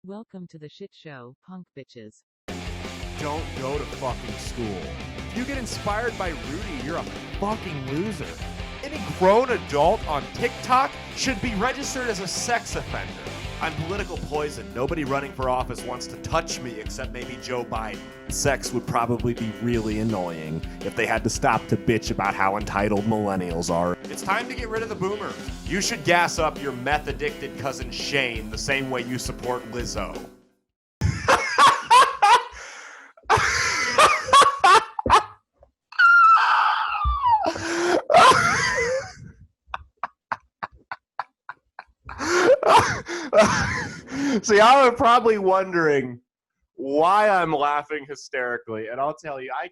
Welcome to the shit show, punk bitches. Don't go to fucking school. If you get inspired by Rudy, you're a fucking loser. Any grown adult on TikTok should be registered as a sex offender. I'm political poison. Nobody running for office wants to touch me except maybe Joe Biden. Sex would probably be really annoying if they had to stop to bitch about how entitled millennials are. It's time to get rid of the boomers. You should gas up your meth-addicted cousin Shane the same way you support Lizzo. See, y'all are probably wondering why I'm laughing hysterically, and I'll tell you, I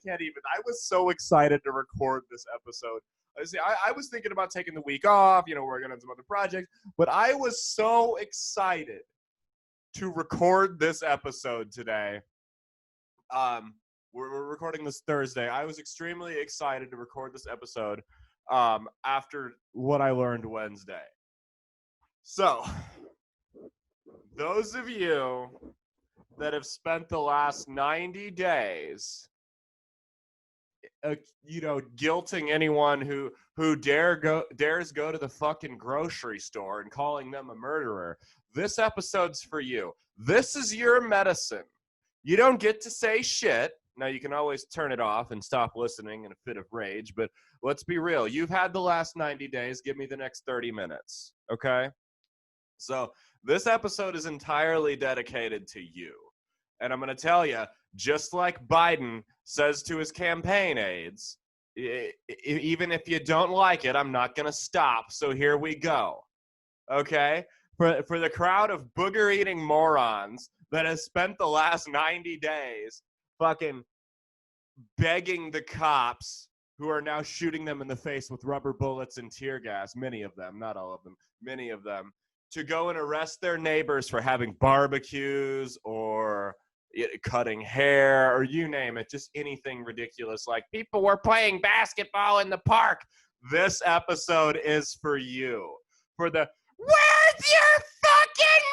was so excited to record this episode. See, I was thinking about taking the week off, working on some other projects, but I was so excited to record this episode today. We're recording this Thursday. I was extremely excited to record this episode after what I learned Wednesday. So, those of you that have spent the last 90 days, guilting anyone who dares go to the fucking grocery store and calling them a murderer, this episode's for you. This is your medicine. You don't get to say shit. Now, you can always turn it off and stop listening in a fit of rage, but let's be real. You've had the last 90 days. Give me the next 30 minutes, okay? So this episode is entirely dedicated to you. And I'm going to tell you, just like Biden says to his campaign aides, even if you don't like it, I'm not going to stop. So here we go. Okay? For the crowd of booger-eating morons that has spent the last 90 days fucking begging the cops, who are now shooting them in the face with rubber bullets and tear gas, many of them, not all of them, many of them, to go and arrest their neighbors for having barbecues or cutting hair or you name it, just anything ridiculous like people were playing basketball in the park. This episode is for you. For the, where's your fucking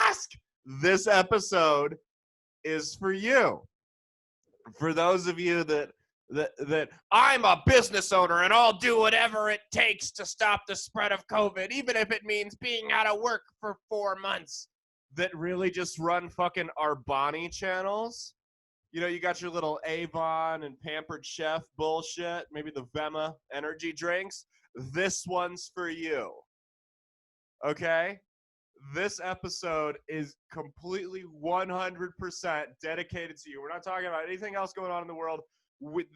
mask? This episode is for you. For those of you that I'm a business owner and I'll do whatever it takes to stop the spread of COVID, even if it means being out of work for 4 months, that really just run fucking Arbani channels. You got your little Avon and Pampered Chef bullshit, maybe the Vema energy drinks. This one's for you. Okay? This episode is completely 100% dedicated to you. We're not talking about anything else going on in the world. With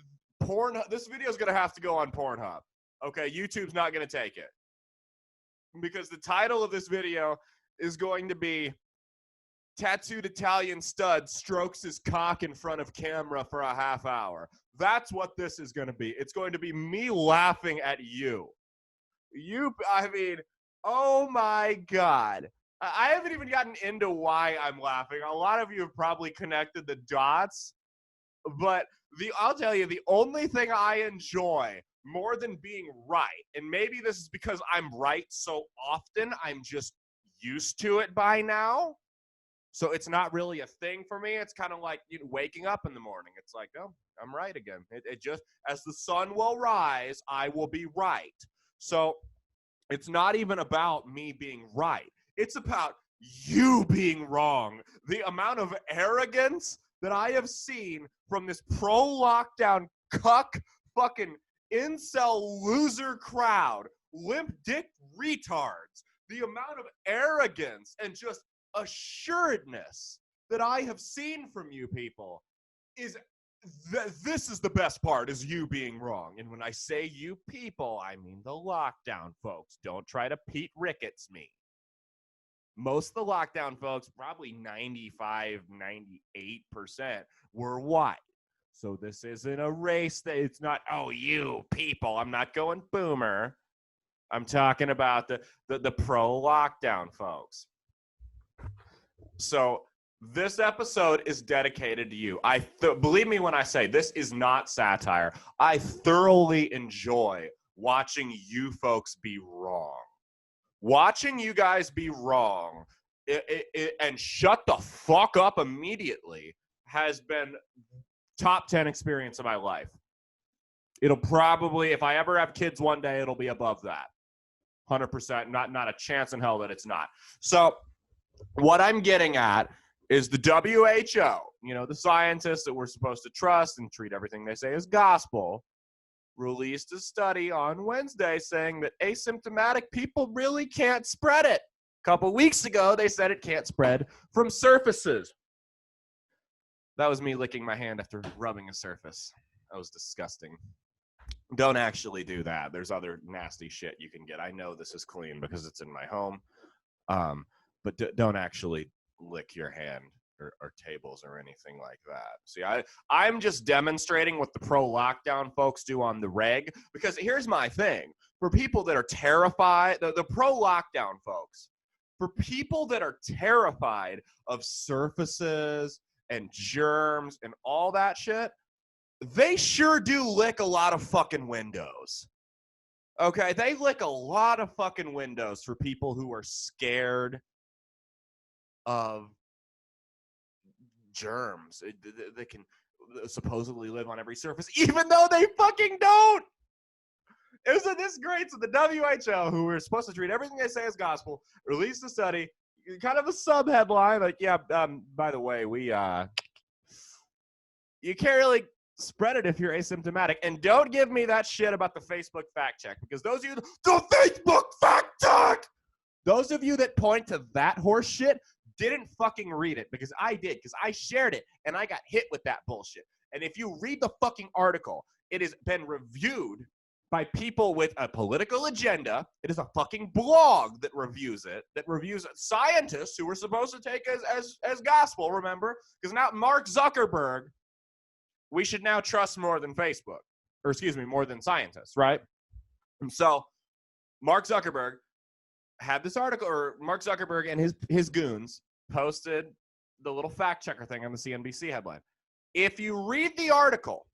Pornhub, this video is going to have to go on Pornhub. Okay, YouTube's not going to take it. Because the title of this video is going to be Tattooed Italian Stud Strokes His Cock in Front of Camera for a Half Hour. That's what this is going to be. It's going to be me laughing at you. Oh my God. I haven't even gotten into why I'm laughing. A lot of you have probably connected the dots. But I'll tell you, the only thing I enjoy more than being right, and maybe this is because I'm right so often, I'm just used to it by now. So it's not really a thing for me. It's kind of like waking up in the morning. It's like, oh, I'm right again. It just, as the sun will rise, I will be right. So it's not even about me being right. It's about you being wrong. The amount of arrogance that I have seen from this pro-lockdown cuck fucking incel loser crowd, limp dick retards, the amount of arrogance and just assuredness that I have seen from you people is this is the best part, is you being wrong. And when I say you people, I mean the lockdown folks. Don't try to Pete Ricketts me. Most of the lockdown folks, probably 95, 98%, were white. So this isn't a race. It's not, oh, you people. I'm not going boomer. I'm talking about the pro-lockdown folks. So this episode is dedicated to you. Believe me when I say this is not satire. I thoroughly enjoy watching you folks be wrong. Watching you guys be wrong and shut the fuck up immediately has been top 10 experience of my life. It'll probably, if I ever have kids one day, it'll be above that. 100%, not a chance in hell that it's not. So what I'm getting at is the WHO, the scientists that we're supposed to trust and treat everything they say as gospel, released a study on Wednesday saying that asymptomatic people really can't spread it. A couple weeks ago, they said it can't spread from surfaces. That was me licking my hand after rubbing a surface. That was disgusting. Don't actually do that. There's other nasty shit you can get. I know this is clean because it's in my home. But don't actually lick your hand or tables or anything like that. See, I'm just demonstrating what the pro-lockdown folks do on the reg, because here's my thing. For people that are terrified, the pro-lockdown folks, for people that are terrified of surfaces and germs and all that shit, they sure do lick a lot of fucking windows. Okay, they lick a lot of fucking windows for people who are scared of germs. They can supposedly live on every surface, even though they fucking don't. Isn't this great? So the WHO, who we're supposed to treat everything they say as gospel, released a study, kind of a sub-headline, like, by the way, you can't really spread it if you're asymptomatic. And don't give me that shit about the Facebook fact check, because those of you, the Facebook fact check, those of you that point to that horse shit didn't fucking read it, because I did, because I shared it and I got hit with that bullshit. And if you read the fucking article, it has been reviewed by people with a political agenda. It is a fucking blog that reviews it, that reviews scientists who were supposed to take as gospel, remember? Because now Mark Zuckerberg, we should now trust more than Facebook, or excuse me, more than scientists, right? And so Mark Zuckerberg had this article, or Mark Zuckerberg and his goons posted the little fact checker thing on the CNBC headline. If you read the article,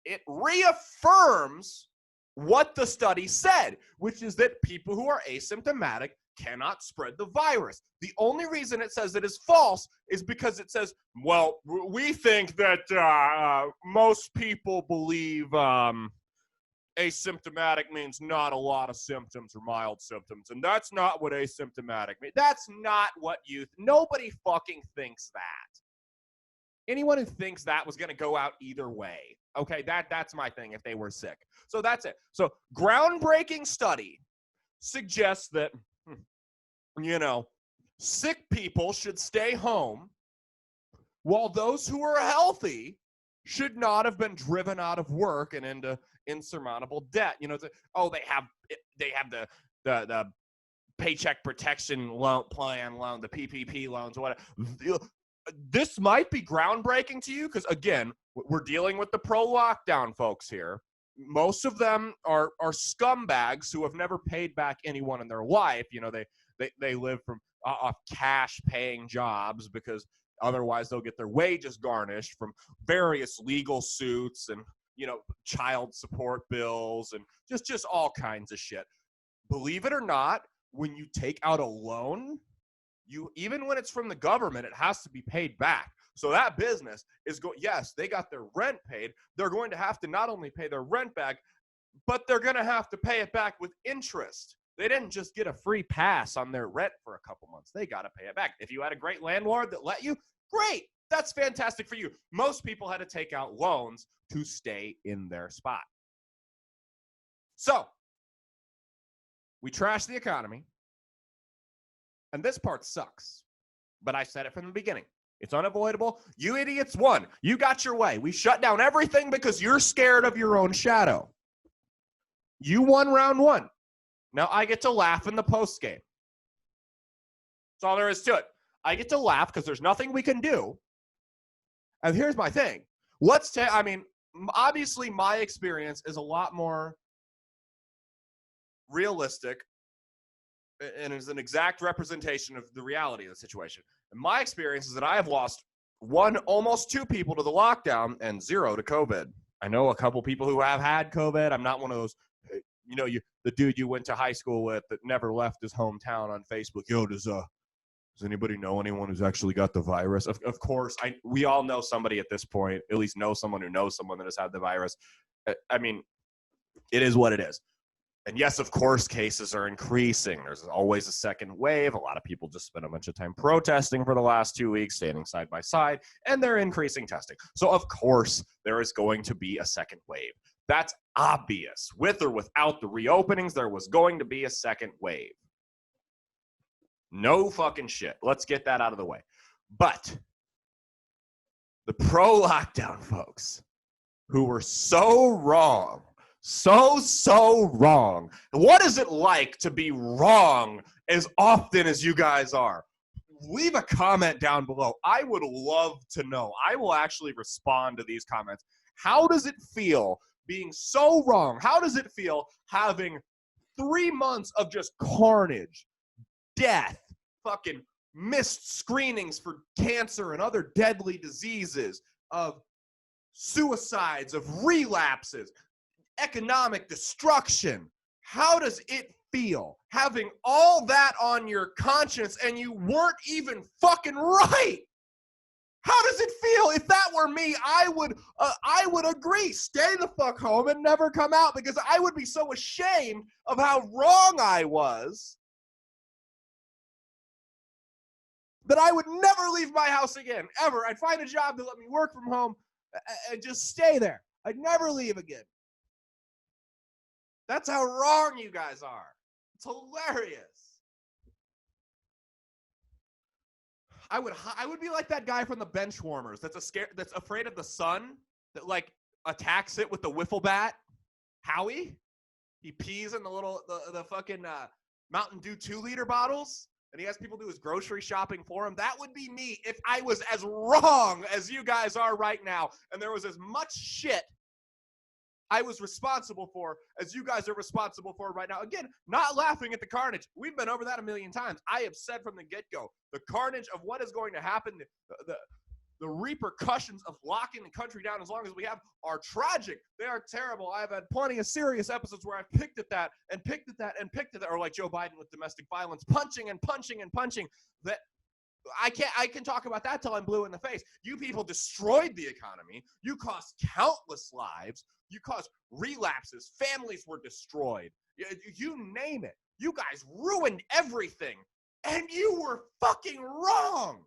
it reaffirms what the study said, which is that people who are asymptomatic cannot spread the virus. The only reason it says it is false is because it says, well, we think that most people believe asymptomatic means not a lot of symptoms or mild symptoms, and that's not what asymptomatic means. That's not what nobody fucking thinks that. Anyone who thinks that was going to go out either way. Okay, that's my thing if they were sick. So that's it. So groundbreaking study suggests that, sick people should stay home, while those who are healthy should not have been driven out of work and into insurmountable debt. They have the paycheck protection loan, the PPP loans, whatever. This might be groundbreaking to you because, again, we're dealing with the pro-lockdown folks here. Most of them are scumbags who have never paid back anyone in their life. They live from off cash-paying jobs because otherwise they'll get their wages garnished from various legal suits and, child support bills and just all kinds of shit. Believe it or not, when you take out a loan, even when it's from the government, it has to be paid back. So that business is yes, they got their rent paid. They're going to have to not only pay their rent back, but they're going to have to pay it back with interest. They didn't just get a free pass on their rent for a couple months. They got to pay it back. If you had a great landlord that let you, great. That's fantastic for you. Most people had to take out loans to stay in their spot. So we trash the economy. And this part sucks. But I said it from the beginning. It's unavoidable. You idiots won. You got your way. We shut down everything because you're scared of your own shadow. You won round one. Now I get to laugh in the post game. That's all there is to it. I get to laugh because there's nothing we can do. And here's my thing. Obviously my experience is a lot more realistic and is an exact representation of the reality of the situation. And my experience is that I have lost almost two people to the lockdown and 0 to COVID. I know a couple people who have had COVID. I'm not one of those, the dude you went to high school with that never left his hometown on Facebook. Does does anybody know anyone who's actually got the virus? Of course, we all know somebody at this point, at least know someone who knows someone that has had the virus. I mean, it is what it is. And yes, of course, cases are increasing. There's always a second wave. A lot of people just spent a bunch of time protesting for the last 2 weeks, standing side by side, and they're increasing testing. So, of course, there is going to be a second wave. That's obvious. With or without the reopenings, there was going to be a second wave. No fucking shit. Let's get that out of the way. But the pro-lockdown folks who were so wrong, so wrong. What is it like to be wrong as often as you guys are? Leave a comment down below. I would love to know. I will actually respond to these comments. How does it feel being so wrong? How does it feel having 3 months of just carnage, death, fucking missed screenings for cancer and other deadly diseases, of suicides, of relapses, economic destruction? How does it feel having all that on your conscience and you weren't even fucking right? How does it feel? If that were me, I would agree. Stay the fuck home and never come out, because I would be so ashamed of how wrong I was that I would never leave my house again, ever. I'd find a job that let me work from home and just stay there. I'd never leave again. That's how wrong you guys are. It's hilarious. I would be like that guy from the Benchwarmers that's afraid of the sun, that like attacks it with the wiffle bat. Howie, he pees in the fucking Mountain Dew 2-liter bottles, and he has people do his grocery shopping for him. That would be me if I was as wrong as you guys are right now, and there was as much shit I was responsible for as you guys are responsible for right now. Again, not laughing at the carnage. We've been over that a million times. I have said from the get-go, the carnage of what is going to happen, the repercussions of locking the country down as long as we have, are tragic. They are terrible. I've had plenty of serious episodes where I've picked at that and picked at that and picked at that, or like Joe Biden with domestic violence, punching and punching and punching. That I can talk about that till I'm blue in the face. You people destroyed the economy. You cost countless lives. You caused relapses. Families were destroyed. You name it. You guys ruined everything. And you were fucking wrong.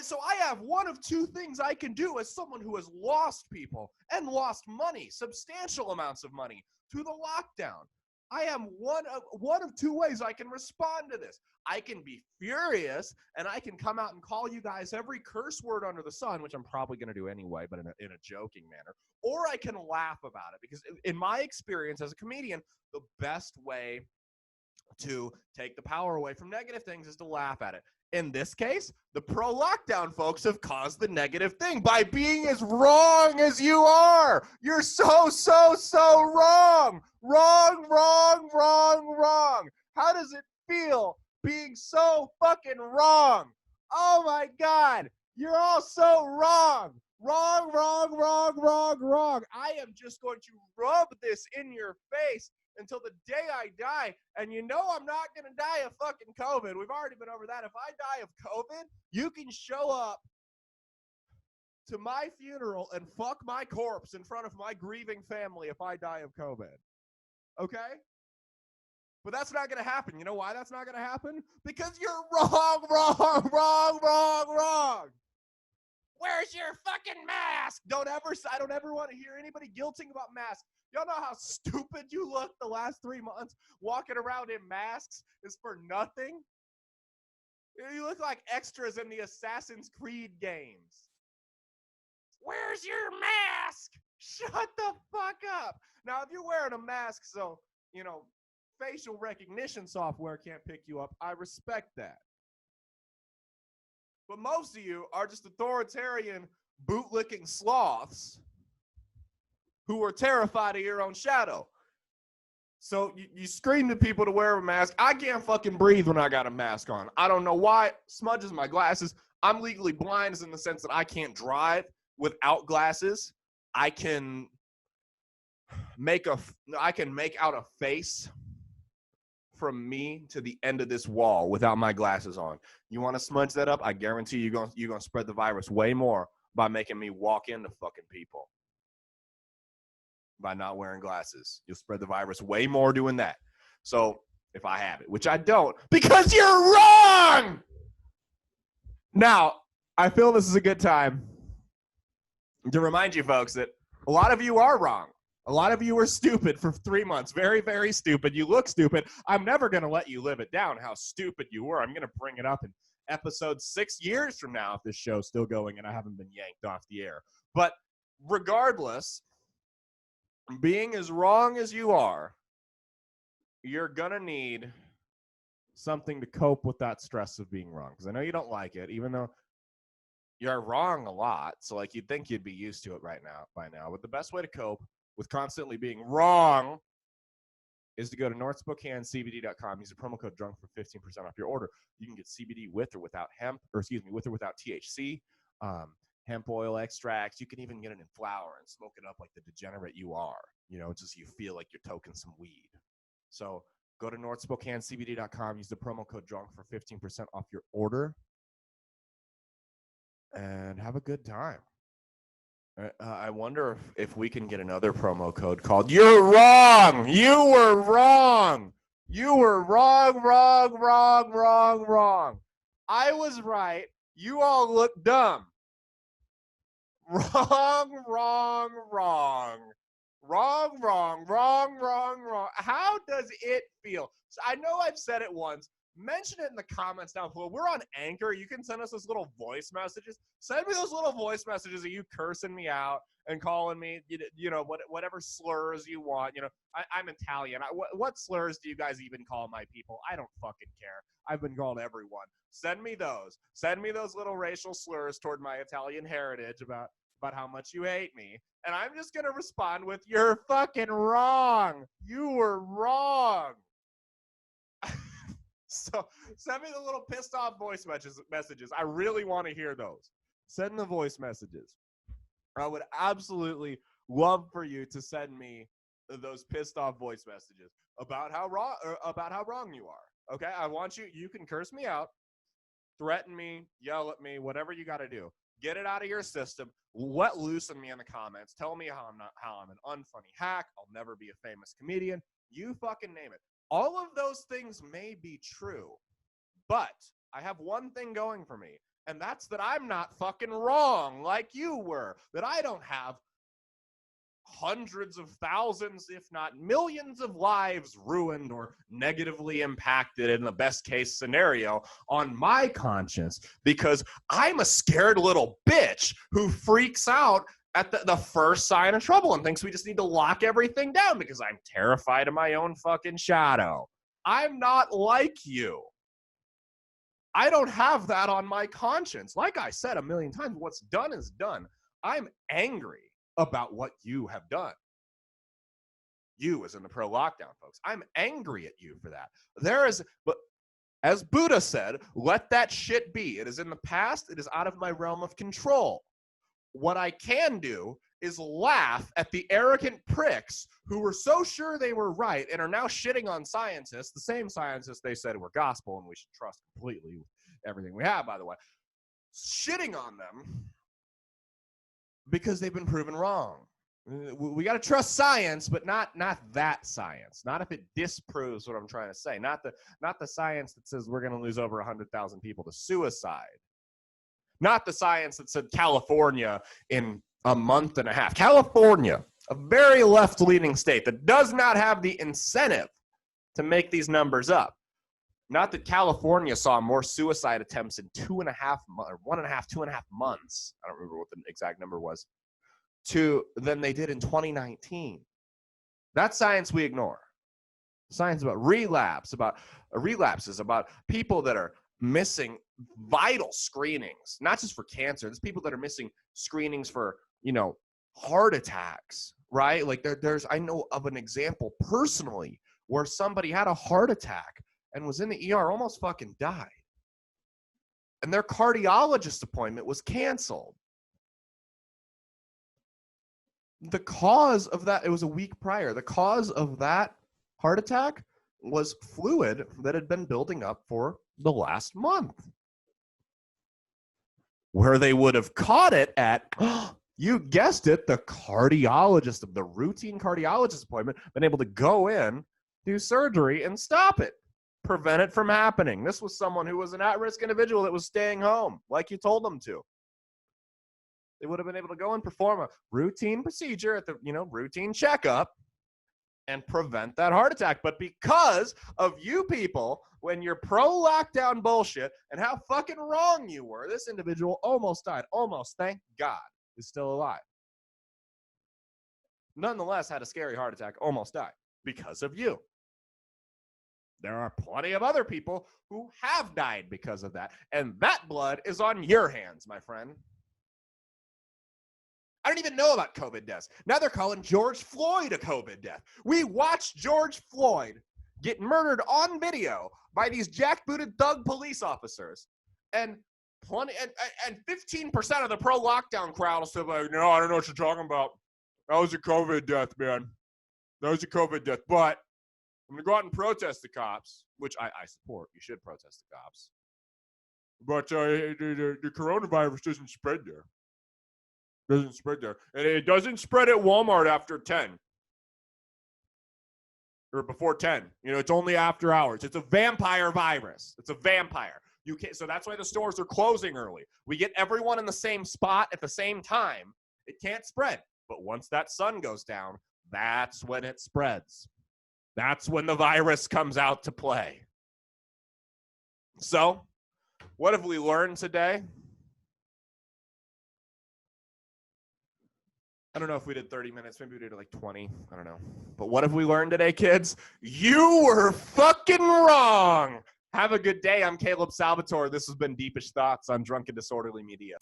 So I have one of two things I can do as someone who has lost people and lost money, substantial amounts of money, to the lockdown. I am one of two ways I can respond to this. I can be furious, and I can come out and call you guys every curse word under the sun, which I'm probably going to do anyway, but in a joking manner. Or I can laugh about it, because in my experience as a comedian, the best way to take the power away from negative things is to laugh at it. In this case, the pro-lockdown folks have caused the negative thing by being as wrong as you are. You're so wrong. Wrong. How does it feel being so fucking wrong? Oh my God. You're all so wrong. Wrong. I am just going to rub this in your face until the day I die. And you know I'm not going to die of fucking COVID. We've already been over that. If I die of COVID, you can show up to my funeral and fuck my corpse in front of my grieving family if I die of COVID. Okay? But that's not going to happen. You know why that's not going to happen? Because you're wrong. Where's your fucking mask? I don't ever want to hear anybody guilting about masks. Y'all know how stupid you look the last 3 months walking around in masks is for nothing? You look like extras in the Assassin's Creed games. Where's your mask? Shut the fuck up. Now, if you're wearing a mask so, facial recognition software can't pick you up, I respect that. But most of you are just authoritarian, bootlicking sloths who are terrified of your own shadow. So you scream to people to wear a mask. I can't fucking breathe when I got a mask on. I don't know why. Smudges my glasses. I'm legally blind in the sense that I can't drive without glasses. I can make out a face from me to the end of this wall without my glasses on. You want to smudge that up? I guarantee you're gonna spread the virus way more by making me walk into fucking people. By not wearing glasses. You'll spread the virus way more doing that. So if I have it, which I don't, because you're wrong! Now, I feel this is a good time to remind you folks that a lot of you are wrong. A lot of you were stupid for 3 months. Very, very stupid. You look stupid. I'm never going to let you live it down how stupid you were. I'm going to bring it up in episode 6 years from now if this show's still going and I haven't been yanked off the air. But regardless, being as wrong as you are, you're going to need something to cope with that stress of being wrong. Because I know you don't like it, even though you're wrong a lot. So like you'd think you'd be used to it by now. But the best way to cope with constantly being wrong is to go to NorthSpokaneCBD.com. Use the promo code DRUNK for 15% off your order. You can get CBD with or without with or without THC, hemp oil extracts. You can even get it in flower and smoke it up like the degenerate you are. You know, just you feel like you're toking some weed. So go to NorthSpokaneCBD.com. Use the promo code DRUNK for 15% off your order. And have a good time. I wonder if we can get another promo code called "You're Wrong." You were wrong. You were wrong. I was right. You all look dumb. Wrong. How does it feel? So I know I've said it once. Mention it in the comments down below. We're on Anchor. You can send us those little voice messages. Send me those little voice messages of you cursing me out and calling me, you know, whatever slurs you want. You know, I'm Italian. What slurs do you guys even call my people? I don't fucking care. I've been called everyone. Send me those. Send me those little racial slurs toward my Italian heritage about how much you hate me. And I'm just going to respond with, "You're fucking wrong. You were wrong." So send me the little pissed off voice messages. I really want to hear those. Send the voice messages. I would absolutely love for you to send me those pissed off voice messages about how wrong you are. Okay? I want you. You can curse me out, threaten me, yell at me, whatever you got to do. Get it out of your system. Let loose on me in the comments. Tell me how I'm an unfunny hack. I'll never be a famous comedian. You fucking name it. All of those things may be true, but I have one thing going for me, and that's that I'm not fucking wrong like you were, that I don't have hundreds of thousands, if not millions of lives ruined or negatively impacted in the best case scenario on my conscience because I'm a scared little bitch who freaks out at the first sign of trouble and thinks we just need to lock everything down because I'm terrified of my own fucking shadow. I'm not like you. I don't have that on my conscience. Like I said a million times, what's done is done. I'm angry about what you have done. You as in the pro-lockdown folks. I'm angry at you for that. But as Buddha said, let that shit be. It is in the past. It is out of my realm of control. What I can do is laugh at the arrogant pricks who were so sure they were right and are now shitting on scientists, the same scientists they said were gospel and we should trust completely with everything we have, by the way, shitting on them because they've been proven wrong. We got to trust science, but not that science. Not if it disproves what I'm trying to say. Not the science that says we're going to lose over 100,000 people to suicide. Not the science that said California in a month and a half. California, a very left-leaning state that does not have the incentive to make these numbers up. Not that California saw more suicide attempts in 2.5 months. I don't remember what the exact number was. Than they did in 2019. That science we ignore. Science about relapses, about people that are missing vital screenings, not just for cancer. There's people that are missing screenings for, heart attacks, right? Like I know of an example personally where somebody had a heart attack and was in the ER, almost fucking died. And their cardiologist appointment was canceled. The cause of that, it was a week prior. The cause of that heart attack was fluid that had been building up for the last month. Where they would have caught it at, you guessed it, the cardiologist of the routine cardiologist appointment, been able to go in, do surgery, and stop it, prevent it from happening. This was someone who was an at-risk individual that was staying home, like you told them to. They would have been able to go and perform a routine procedure at the, routine checkup and prevent that heart attack. But because of you people, when you're pro-lockdown bullshit and how fucking wrong you were, this individual almost died. Almost, thank God, is still alive. Nonetheless, had a scary heart attack, almost died because of you. There are plenty of other people who have died because of that. And that blood is on your hands, my friend. I don't even know about COVID deaths. Now they're calling George Floyd a COVID death. We watched George Floyd get murdered on video by these jackbooted thug police officers. And 15% of the pro-lockdown crowd will still be like, no, I don't know what you're talking about. That was a COVID death, man. That was a COVID death. But I'm going to go out and protest the cops, which I support. You should protest the cops. But the coronavirus doesn't spread there. Doesn't spread there. And it doesn't spread at Walmart after 10. Or before 10. It's only after hours. It's a vampire virus. It's a vampire. You can't, so that's why the stores are closing early. We get everyone in the same spot at the same time. It can't spread. But once that sun goes down, that's when it spreads. That's when the virus comes out to play. So, what have we learned today? I don't know if we did 30 minutes. Maybe we did like 20. I don't know. But what have we learned today, kids? You were fucking wrong. Have a good day. I'm Caleb Salvatore. This has been Deepish Thoughts on Drunken Disorderly Media.